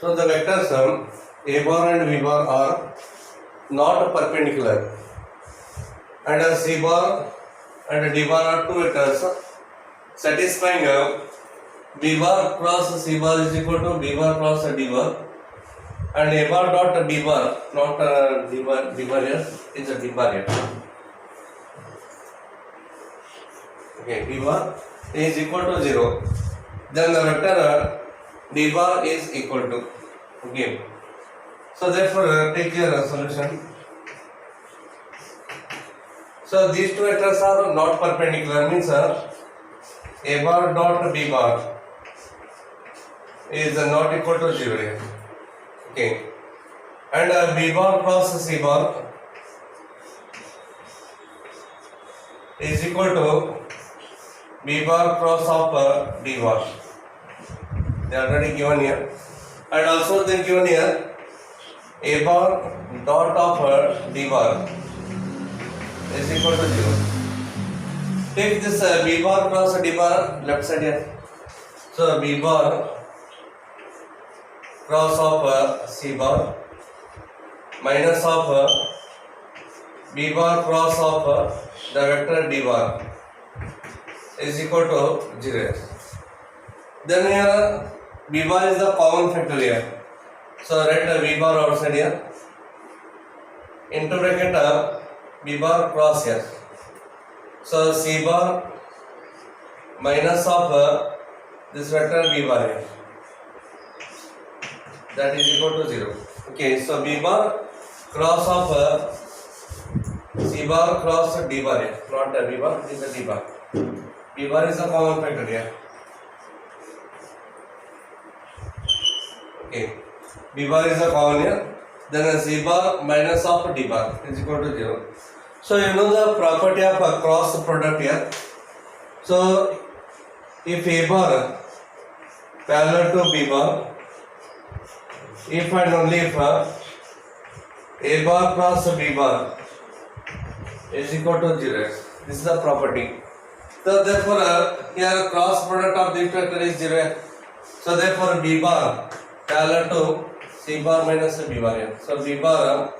So the vectors a bar and b bar are not perpendicular, and c bar and d bar are two vectors satisfying b bar cross c bar is equal to b bar cross d bar, and a bar dot b bar, not d bar here, is a d bar here. Okay, d bar is equal to 0. Then the vector d bar is equal to. Okay. So therefore take your solution. So these two vectors are not perpendicular, means a bar dot b bar is not equal to 0 here. Okay. And b bar cross c bar is equal to b bar cross of d bar. They are already given here. And also they given here a bar dot of d bar is equal to 0. Take this b bar cross d bar left side here. So b bar cross of c bar minus of b bar cross of the vector d bar is equal to 0. Then here b bar is the common factor here. So write b bar outside here. Into bracket b bar cross here. So c bar minus of this vector b bar here. That is equal to 0. Okay, so b bar cross of c bar cross d bar here. Not b bar, it is a d bar. B bar is the common factor here. Okay, b bar is the common here. Then c bar minus of d bar is equal to 0. So you know the property of a cross product here. So if a bar parallel to b bar, if and only if a bar cross b bar is equal to 0, this is the property. So therefore here cross product of this vector is 0. So therefore b bar parallel to c bar minus b bar here. So b bar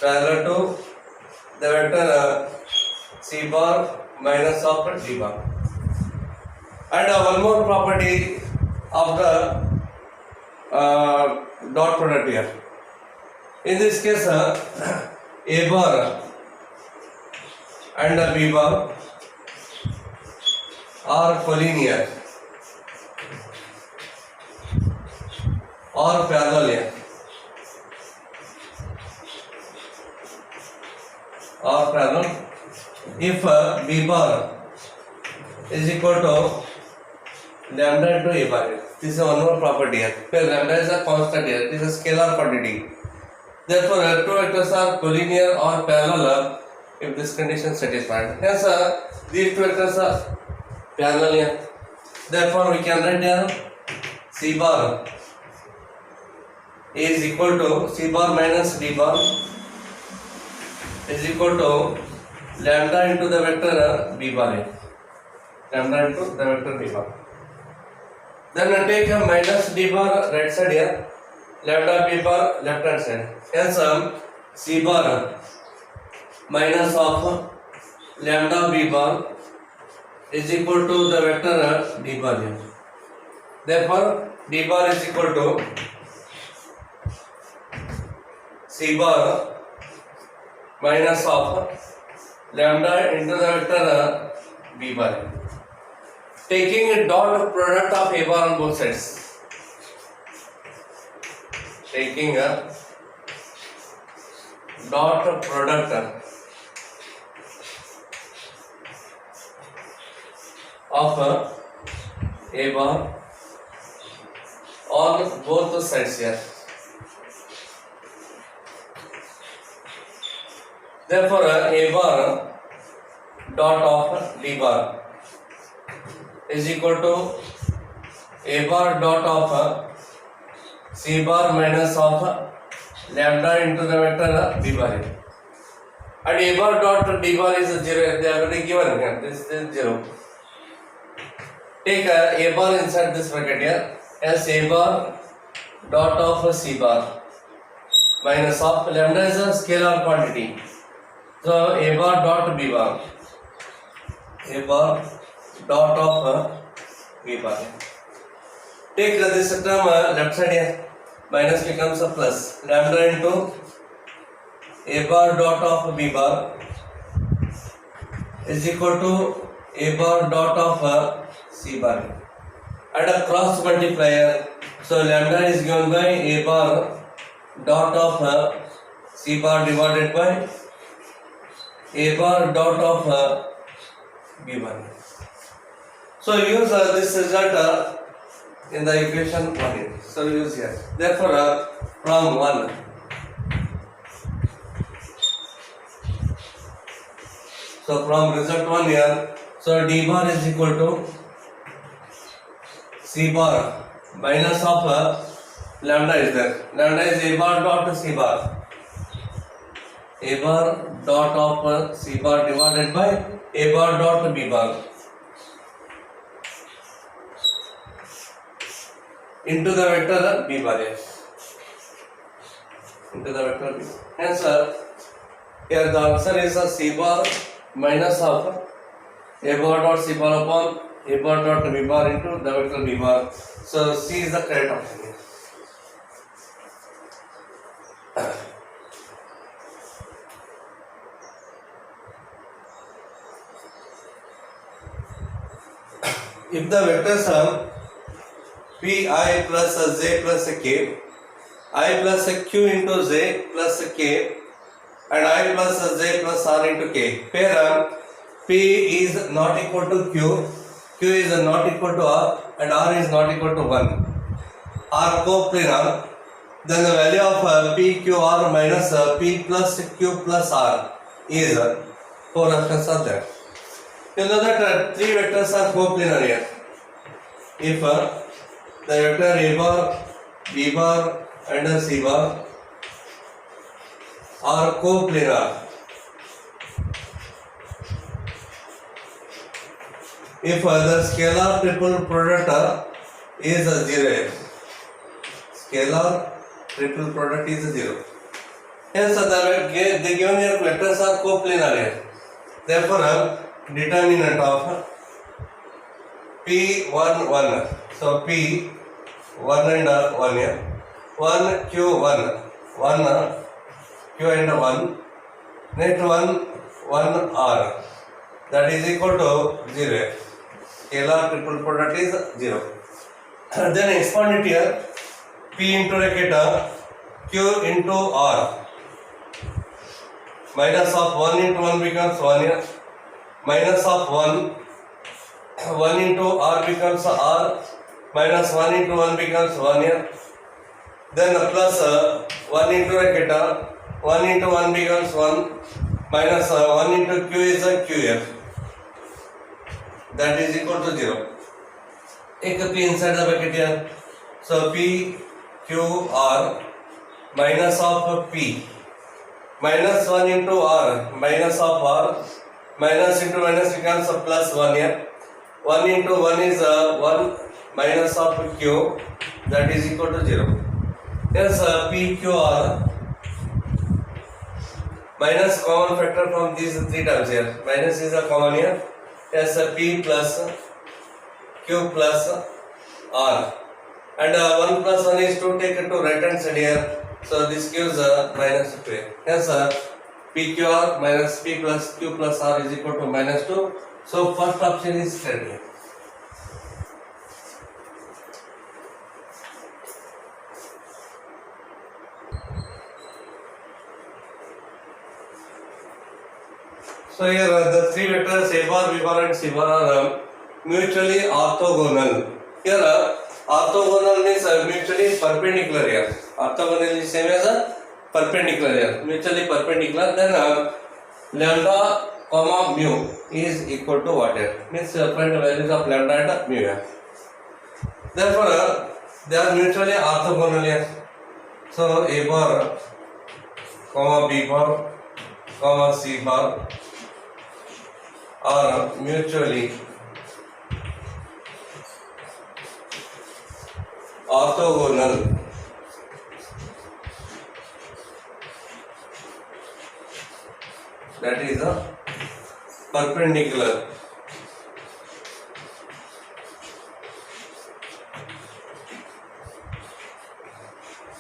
parallel to the vector c bar minus of d bar. And one more property of the dot product here. In this case a bar and b bar are collinear or parallel here, or parallel if b bar is equal to lambda into a bar here. This is one more property here. Where lambda is a constant here. It is a scalar quantity. Therefore two vectors are collinear or parallel if this condition is satisfied. Hence these two vectors are parallel here. Therefore we can write here c bar is equal to c bar minus d bar is equal to lambda into the vector b bar here. Lambda into the vector b bar. Then I take a minus d bar right side here, lambda b bar left hand side. Hence c bar minus of lambda b bar is equal to the vector d bar here. Therefore d bar is equal to c bar minus of lambda into the vector b bar here. Taking a dot product of a bar on both sides. Taking a dot product of a bar on both sides here. Therefore a bar dot of d bar is equal to a bar dot of c bar minus of lambda into the vector b bar. And a bar dot d bar is 0. They are already given here. This is 0. Take a bar inside this bracket here. As a bar dot of C bar minus of lambda is a scalar quantity. So A bar dot B bar, A bar dot of B bar. Take this term left side here, minus becomes a plus, lambda into A bar dot of B bar is equal to A bar dot of C bar. Add a cross multiplier, so lambda is given by A bar dot of C bar divided by A bar dot of B bar. So use this result in the equation 1 here. So use here. Therefore, from 1, so from result 1 here, so D bar is equal to C bar minus of lambda is there. Lambda is A bar dot C bar. A bar dot of C bar divided by A bar dot B bar into the vector B bar. Into the vector B. Hence, here the answer is C bar minus of A bar dot C bar upon A bar dot B bar into the vector B bar. So C is the correct option here. If the vectors are Pi plus J plus K, I plus Q into J plus K, and I plus J plus R into K, where P is not equal to Q, Q is not equal to R, and R is not equal to 1, are coplanar, then the value of PQR minus P plus Q plus R is 4 options are there. You know that 3 vectors are coplanar here. If the vector A bar, B bar and C bar are coplanar, if the scalar triple product is 0, scalar triple product is 0. Hence, the given here vectors are coplanar here. Therefore, determinant of P1 1. So P 1 and 1 here. 1 Q 1 1 Q and 1. Next 1 R. That is equal to 0. Scalar triple product is 0. Then expand it here. P into bracket Q into R. Minus of 1 into 1 becomes 1 here. Minus of 1 into R becomes R. Minus 1 into 1 becomes 1 here. Then plus 1 into bracket 1 into 1 becomes 1. Minus 1 into Q is Q here. That is equal to 0. Take a P inside the bracket here. So P Q R minus of P. Minus 1 into R minus of R. Minus into minus becomes a plus 1 here. 1 into 1 is 1 minus of Q, that is equal to 0. Yes, PQR minus common factor from these 3 terms here. Minus is a common here. Yes, P plus Q plus R. And 1 plus 1 is to take it to right hand side here. So this gives minus 2 here. Yes, PQR minus P plus Q plus R is equal to minus 2. So first option is correct here. So here the 3 vectors A bar, B bar and C bar are mutually orthogonal. Here orthogonal means mutually perpendicular here. Orthogonal is same as perpendicular here. Mutually perpendicular. Then lambda comma mu is equal to what here? Means find the values of lambda and mu here. Therefore they are mutually orthogonal here. So A bar comma B bar comma C bar are mutually orthogonal that is a perpendicular.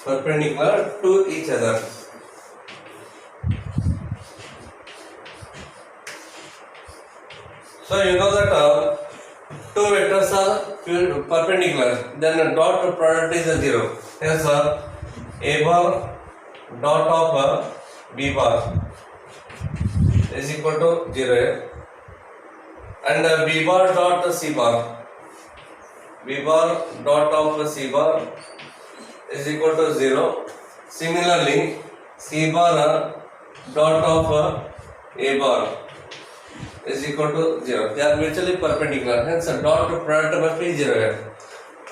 Perpendicular to each other. So you know that two vectors are perpendicular, then a dot product is a 0. Hence A bar dot of B bar is equal to 0, and B bar dot C bar, B bar dot of C bar is equal to 0. Similarly, C bar dot of A bar is equal to 0. They are mutually perpendicular. Hence, a dot product must be 0 here.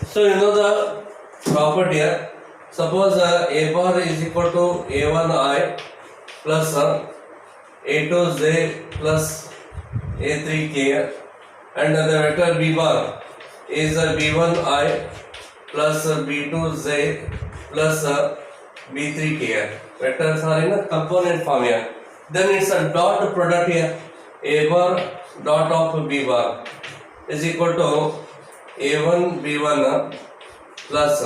So you know the property here. Suppose A bar is equal to A1I plus A2J plus A3K, and the vector B bar is B1I plus B2J plus B3K. Vectors are in a component form here. Then it's a dot product here. A bar dot of B bar is equal to A1 B1 plus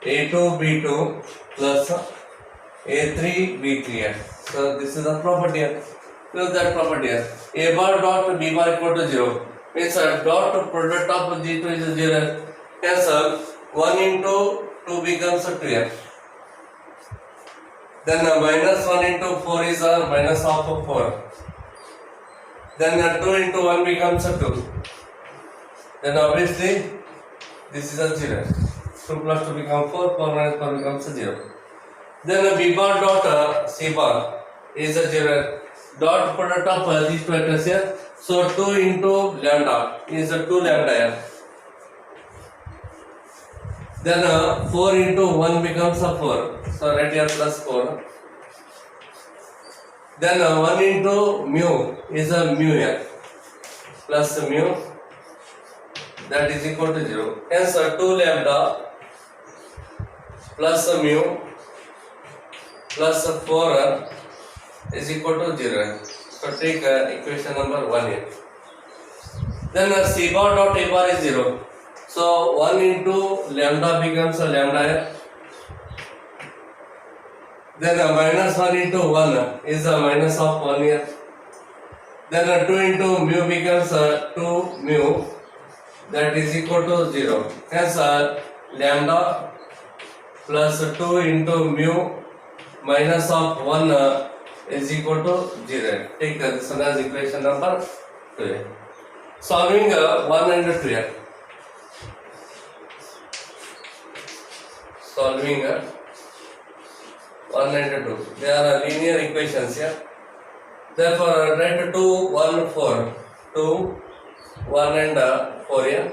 A2 B2 plus A3 B3. So this is the property here. Use that property here. A bar dot B bar equal to 0 means a dot product of G2 is 0. Hence 1 into 2 becomes 2. Then minus 1 into 4 is minus half of 4. Then 2 into 1 becomes 2. Then obviously this is a 0. 2 plus 2 becomes 4, 4 minus 4 becomes 0. Then B bar dot C bar is a 0. Dot product of these two vectors here. So 2 into lambda is 2 lambda here. Then 4 into 1 becomes 4. So right here plus 4. Then 1 into mu is a mu here plus mu, that is equal to 0. Hence 2 lambda plus mu plus 4 is equal to 0. So take equation number 1 here. Then C bar dot A bar is 0. So 1 into lambda becomes a lambda here. Then minus 1 into 1 is a minus of 1 here. Then 2 into mu becomes 2 mu, that is equal to 0. Hence lambda plus 2 into mu minus of 1 is equal to 0. Take this one as equation number 2. Solving 1 and 2 here. Solving 1 and 2. They are linear equations here. Therefore, write 2, 1, 4. 2, 1 and 4 here.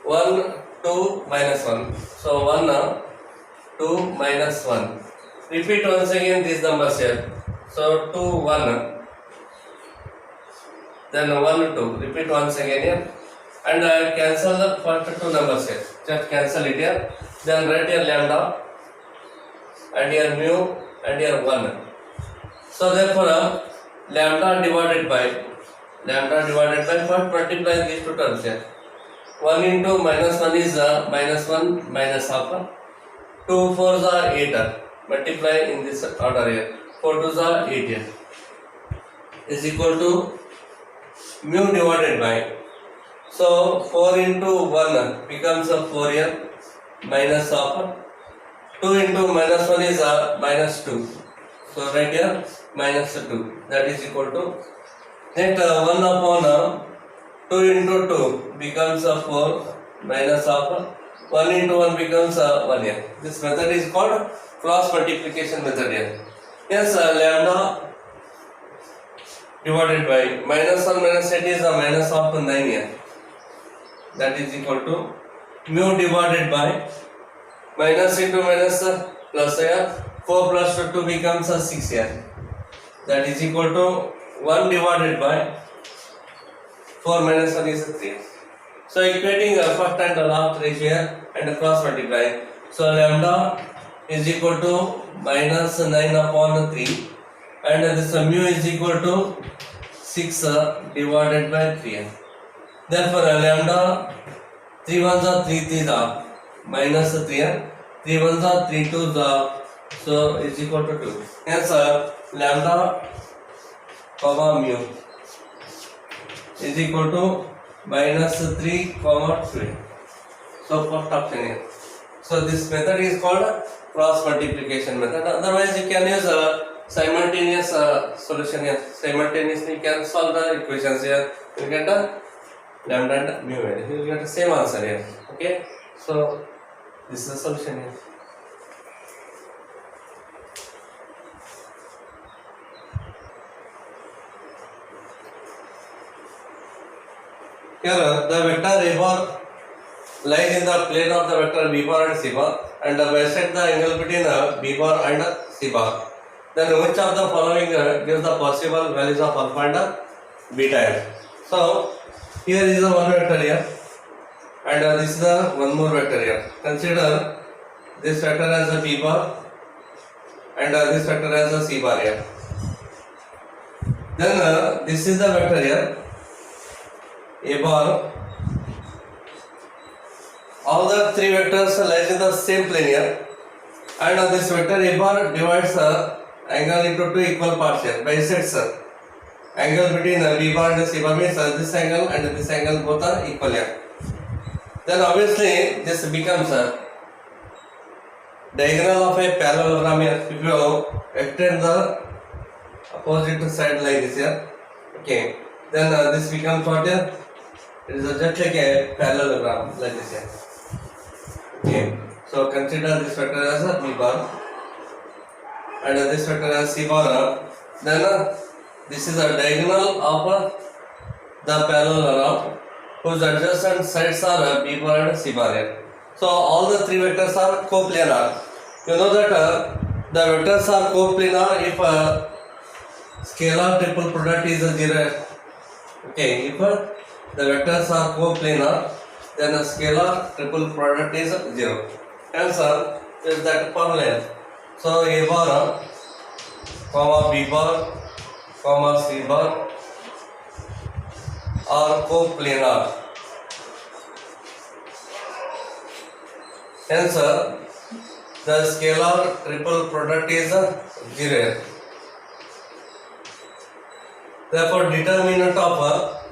1, 2, minus 1. So 1, 2, minus 1. Repeat once again these numbers here. So 2, 1. Then 1, 2. Repeat once again here. And cancel the first two numbers here. Just cancel it here. Then write here lambda and here mu and here 1. So therefore lambda divided by first multiply these two terms here. 1 into minus 1 is minus 1 minus half. 2 4s are 8. Multiply in this order here. 4 2s are 8 here. Is equal to mu divided by. So 4 into 1 becomes a 4 here minus half. 2 into minus 1 is minus 2. So right here minus 2, that is equal to net 1 upon 2 into 2 becomes 4 minus half. 1 into 1 becomes 1 here. This method is called cross multiplication method here. Yes, lambda divided by minus 1 minus 8 is minus half 9 here. That is equal to mu divided by minus into minus plus here. 4 plus 2 becomes 6 here. That is equal to 1 divided by 4 minus 1 is 3. So equating first and the last ratio here and cross multiply. So lambda is equal to minus 9 upon 3 and this mu is equal to 6 divided by 3. Therefore lambda 3 ones are 3 3s are minus 3, 3 ones are 3 2s are, so is equal to 2. Hence lambda comma mu is equal to minus 3 comma 2. So first option here. So this method is called cross multiplication method. Otherwise you can use simultaneous solution here. Simultaneously you can solve the equations here. You get the lambda and mu. You will get the same answer here. Okay. So this is the solution here. Here the vector A bar lies in the plane of the vector B bar and C bar, and bisect the angle between B bar and C bar. Then which of the following gives the possible values of alpha and beta here? So here is the one vector here, and this is the one more vector here. Consider this vector as a B bar and this vector as a C bar here. Then this is the vector here, A bar. All the three vectors lies in the same plane here, and this vector A bar divides the angle into two equal parts here, bisects angle between B bar and C bar, means this angle and this angle both are equal here. Then obviously this becomes a diagonal of a parallelogram here. If you extend the opposite side like this here, okay, then this becomes what here? It is just like a parallelogram like this here. Okay, so consider this vector as a B bar and this vector as C bar. Then this is a diagonal of the parallelogram whose adjacent sides are B bar and C bar here. So all the three vectors are coplanar. You know that the vectors are coplanar if scalar triple product is a 0. Okay, if the vectors are coplanar, then a scalar triple product is 0. Answer is that formula. So A bar, comma B bar, comma C bar are coplanar. Hence the scalar triple product is 0. Therefore determinant of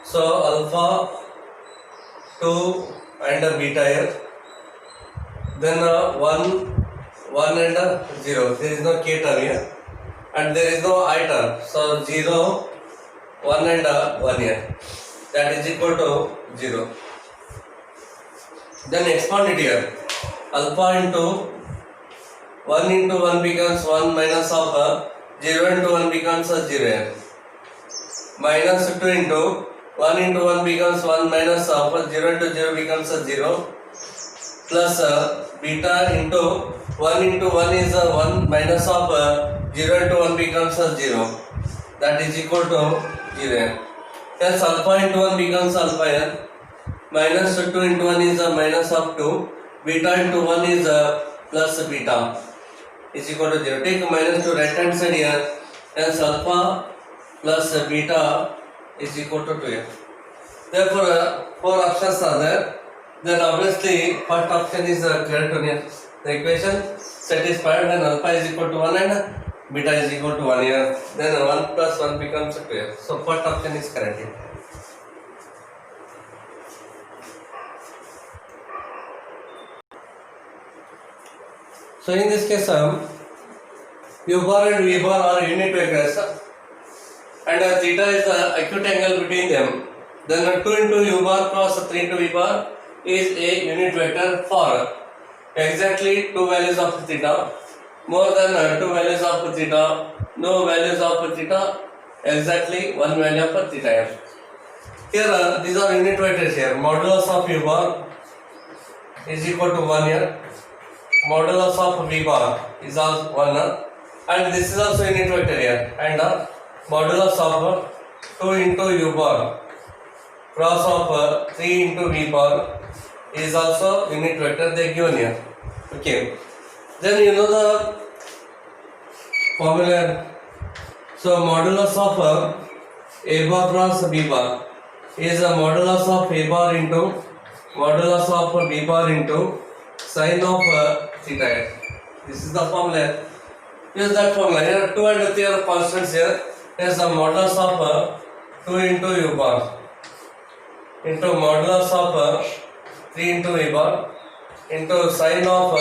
so alpha 2 and beta here, then 1 and 0. There is no k term here and there is no I term. So 0, 1 and 1 here, that is equal to 0. Then expand it here. Alpha into 1 into 1 becomes 1 minus of 0 into 1 becomes 0 here. Minus 2 into 1 into 1 becomes 1 minus of 0 into 0 becomes 0, plus beta into 1 into 1 is 1 minus of 0 into 1 becomes 0, that is equal to 0. Hence alpha into 1 becomes alpha here, minus 2 into 1 is minus of 2, beta into 1 is plus beta is equal to 0. Take minus to right hand side here, hence alpha plus beta is equal to 2 here. Therefore, 4 options are there. Then obviously first option is correct one here. The equation satisfied when alpha is equal to 1 and beta is equal to 1 here. Then 1 plus 1 becomes 2 here. So first option is correct here. So in this case, U bar and V bar are unit vectors, and theta is the acute angle between them. Then 2 into U bar cross 3 into V bar is a unit vector for exactly 2 values of theta, more than 2 values of theta, no values of theta, exactly 1 value of theta. Here these are unit vectors here. Modulus of U bar is equal to 1 here. Modulus of V bar is also 1, and this is also unit vector here. And modulus of 2 into U bar cross of 3 into V bar is also unit vector they given here. Okay. Then you know the formula So modulus of A bar cross B bar is a modulus of A bar into modulus of B bar into sine of theta. This is the formula. Use that formula. Here 2 and 3 are constants here. Is the modulus of 2 into U bar into modulus of 3 into A bar into sine of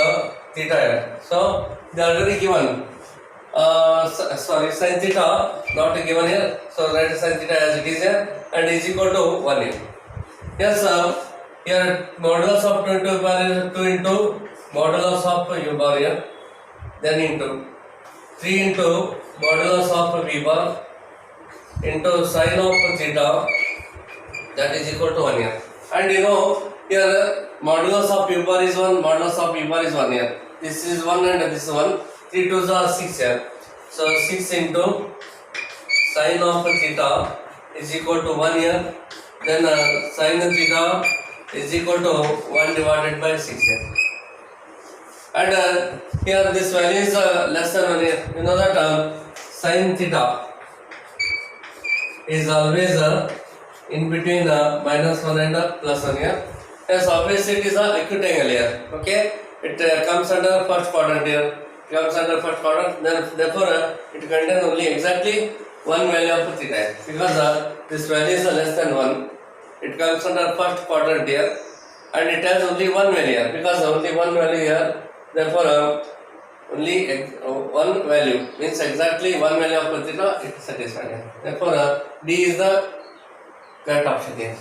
theta. So they are already given. Sin theta not given here. So write sin theta as it is here and is equal to 1 here. Yes, here modulus of 2 into U bar is 2 into modulus of U bar here. Then into 3 into modulus of B bar into sine of theta, that is equal to 1 here. And you know here modulus of U bar is 1, modulus of B bar is 1 here. This is 1 and this is 1. 3 2s are 6 here. So 6 into sine of theta is equal to 1 here. Then sine theta is equal to 1 divided by 6 here. And here this value is less than 1 here. You know that sin theta is always in between minus 1 and plus 1 here. Yes, obviously it is a acute angle here. Okay, it comes under first quadrant here. It comes under first quadrant. Then therefore it contains only exactly one value of theta because this value is less than 1. It comes under first quadrant here, and it has only one value here because only one value here. Therefore, only one value means exactly one value of theta it is satisfied. Therefore, D is the correct option here.